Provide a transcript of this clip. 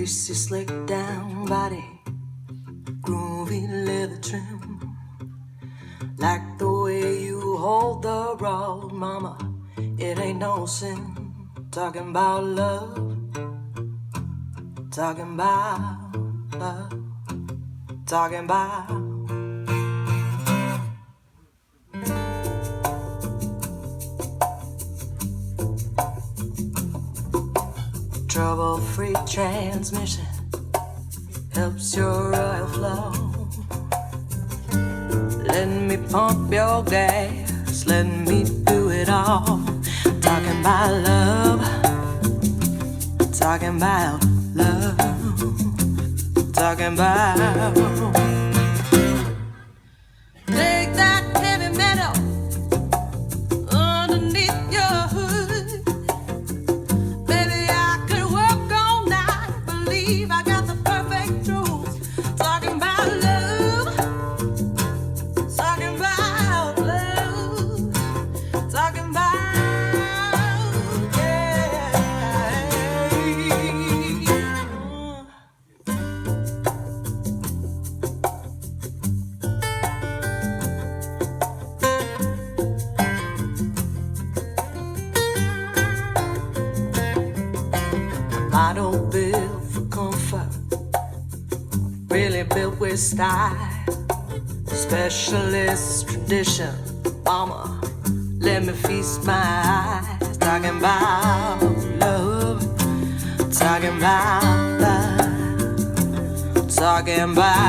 greasy, slick down body, groovy leather trim. Like the way you hold the rod, mama, it ain't no sin. Talking about love, talking about love, talking about trouble-free transmission, helps your oil flow. Let me pump your gas, let me do it all. Talking about love, talking about love, talking about. Take that heavy metal underneath your hood. Baby, I could work all night, believe I got the perfect truth. Talking about love, talking about love, talking about. Model built for comfort, really built with style. Specialist tradition, mama, let me feast my eyes. Talking about love, talking about love, talking about